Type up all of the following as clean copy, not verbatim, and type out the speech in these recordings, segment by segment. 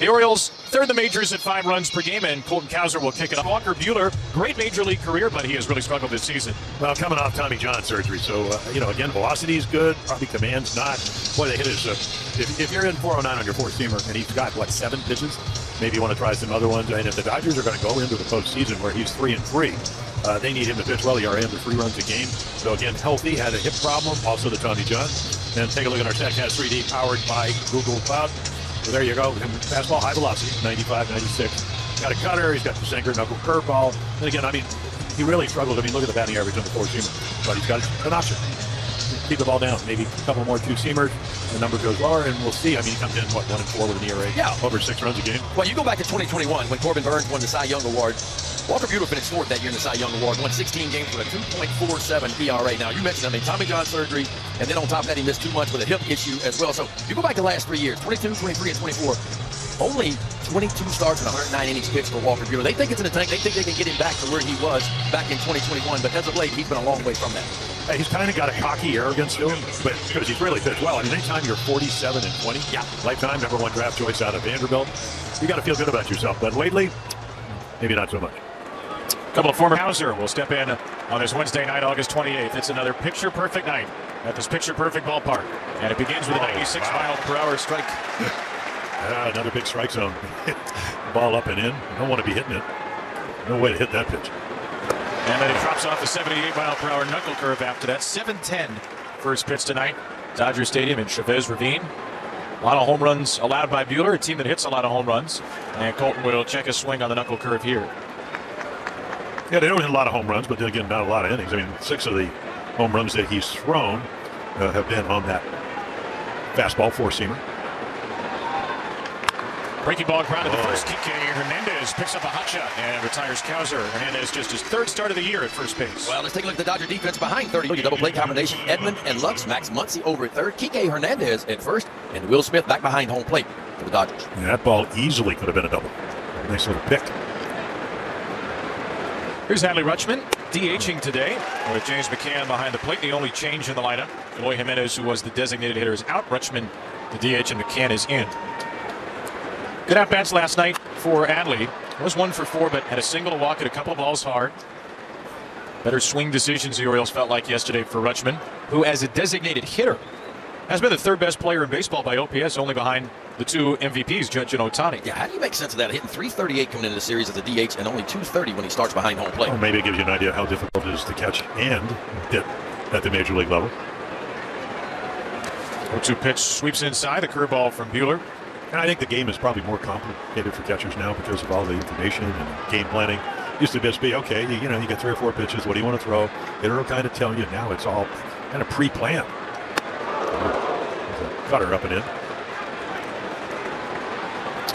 The Orioles, third in the majors at 5 runs per game, and Colton Cowser will kick it off. Walker Buehler, great major league career, but he has really struggled this season. Well, coming off Tommy John surgery, so, again, velocity is good, probably command's not. Boy, they hit his, if you're in 409 on your four-seamer, and he's got, 7 pitches, maybe you want to try some other ones. And if the Dodgers are going to go into the postseason where he's 3-3, they need him to pitch well. He already under 3 runs a game. So, again, healthy, had a hip problem, also the Tommy John. And take a look at our StatCast 3D, powered by Google Cloud. So there you go. Fastball, high velocity, 95, 96. Got a cutter. He's got the sinker, knuckle, curveball. And again, he really struggled. Look at the batting average on the four-seamer. But he's got an option. Keep the ball down. Maybe a couple more two-seamers. The number goes lower, and we'll see. He comes in, 1-4 with an ERA? Yeah. Over 6 runs a game. Well, you go back to 2021 when Corbin Burns won the Cy Young Award. Walker Buehler finished 4th that year in the Cy Young Award, won 16 games with a 2.47 ERA. Now, you mentioned, Tommy John surgery, and then on top of that, he missed 2 months with a hip issue as well. So, you go back to the last 3 years, 22, 23, and 24, only 22 starts and 109 innings pitched for Walker Buehler. They think it's in the tank. They think they can get him back to where he was back in 2021, but as of late, he's been a long way from that. He's kind of got a cocky arrogance to him, but because he's really pitched well. Anytime you're 47 and 20, lifetime #1 draft choice out of Vanderbilt, you got to feel good about yourself. But lately, maybe not so much. A couple of former Cowser will step in on this Wednesday night, August 28th. It's another picture-perfect night at this picture-perfect ballpark. And it begins with a 96-mile-per-hour strike. Another big strike zone. Ball up and in. You don't want to be hitting it. No way to hit that pitch. And then it drops off the 78-mile-per-hour knuckle curve after that. 7:10 first pitch tonight. Dodger Stadium in Chavez Ravine. A lot of home runs allowed by Buehler, a team that hits a lot of home runs. And Colton will check a swing on the knuckle curve here. Yeah, they don't hit a lot of home runs, but then again, not a lot of innings. 6 of the home runs that he's thrown have been on that fastball four-seamer. Breaking ball grounded to first. Kike Hernandez picks up a hot shot and retires Cowser. Hernandez just his 3rd start of the year at first base. Well, let's take a look at the Dodger defense behind 30. Double play combination. Edmund and Lux. Max Muncy over at 3rd. Kike Hernandez at 1st. And Will Smith back behind home plate for the Dodgers. Yeah, that ball easily could have been a double. Nice little pick. Here's Adley Rutschman, DHing today with James McCann behind the plate. The only change in the lineup. Eloy Jimenez, who was the designated hitter, is out. Rutschman, the DH, and McCann is in. Good at-bats last night for Adley. Was 1 for 4, but had a single, a walk, and a couple of balls hard. Better swing decisions the Orioles felt like yesterday for Rutschman, who as a designated hitter has been the 3rd best player in baseball by OPS, only behind the 2 MVPs, Judge and Ohtani. Yeah, how do you make sense of that? Hitting .338 coming into the series as a DH and only .230 when he starts behind home plate. Well, maybe it gives you an idea how difficult it is to catch and hit at the major league level. 0-2 pitch sweeps inside, the curveball from Buehler. And I think the game is probably more complicated for catchers now because of all the information and game planning. Used to just be, okay, you get 3 or 4 pitches. What do you want to throw? Hitter will kind of tell you. Now it's all kind of pre-planned. Cutter up and in.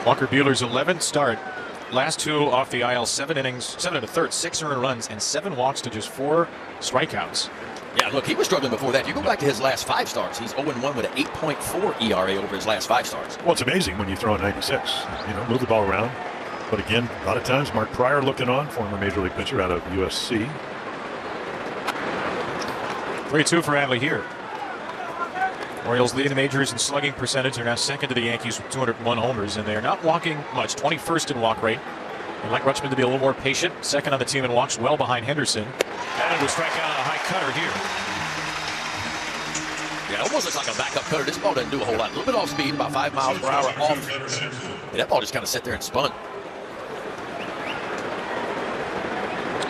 Walker Buehler's 11th start. Last 2 off the IL, 7 innings, 7 1/3, 6 earned runs, and 7 walks to just 4 strikeouts. Yeah, look, he was struggling before that. You go back to his last 5 starts. He's 0-1 with an 8.4 ERA over his last 5 starts. Well, it's amazing when you throw a 96. Move the ball around. But again, a lot of times, Mark Pryor looking on, former Major League pitcher out of USC. 3-2 for Adley here. Orioles lead the majors in slugging percentage. They're now 2nd to the Yankees with 201 homers, and they're not walking much. 21st in walk rate. They'd like Rutschman to be a little more patient. 2nd on the team in walks, well behind Henderson. And will strike out on a high cutter here. Yeah, it almost looks like a backup cutter. This ball doesn't do a whole lot. A little bit off speed, about 5 miles per hour off. And that ball just kind of sat there and spun.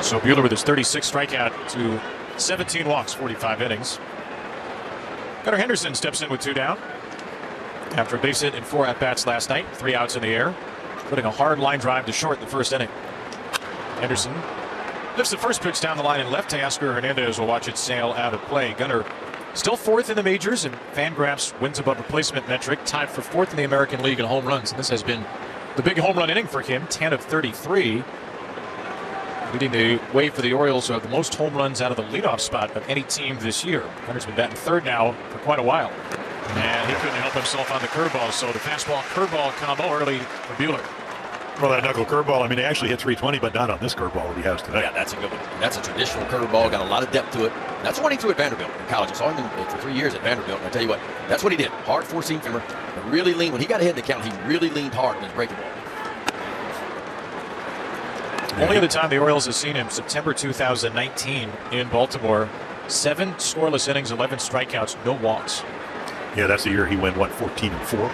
So Buehler with his 36th strikeout to 17 walks, 45 innings. Gunnar Henderson steps in with 2 down. After a base hit and 4 at-bats last night, 3 outs in the air. Putting a hard line drive to short in the first inning. Henderson lifts the first pitch down the line in left. Teoscar Hernandez will watch it sail out of play. Gunnar still 4th in the majors, and Fangraphs wins above replacement metric, tied for 4th in the American League in home runs. And this has been the big home run inning for him, 10 of 33. Leading the way for the Orioles of the most home runs out of the leadoff spot of any team this year. Gunner's been batting 3rd now for quite a while. And he couldn't help himself on the curveball, so the fastball-curveball combo early for Buehler. Well, that knuckle curveball, I mean, they actually hit 320, but not on this curveball that he has today. Yeah, that's a good one. That's a traditional curveball, got a lot of depth to it. That's the one he threw at Vanderbilt in college. I saw him for 3 years at Vanderbilt, and I tell you what, that's what he did. Hard four-seam femur, really lean. When he got ahead in the count, he really leaned hard in his breaking ball. Only other time the Orioles have seen him, September 2019 in Baltimore. 7 scoreless innings, 11 strikeouts, no walks. Yeah, that's the year he went, 14-4.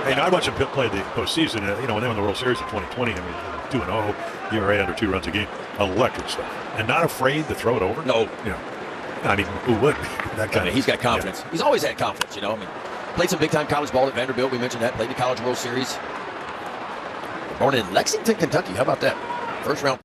Hey, I watched him play the postseason. When they won the World Series in 2020, I mean, 2-0, ERA under 2 runs a game, electric stuff, and not afraid to throw it over. No, I mean, who would? That kind he's got confidence. Yeah. He's always had confidence. I mean, played some big-time college ball at Vanderbilt. We mentioned that. Played the College World Series. Born in Lexington, Kentucky. How about that? First round.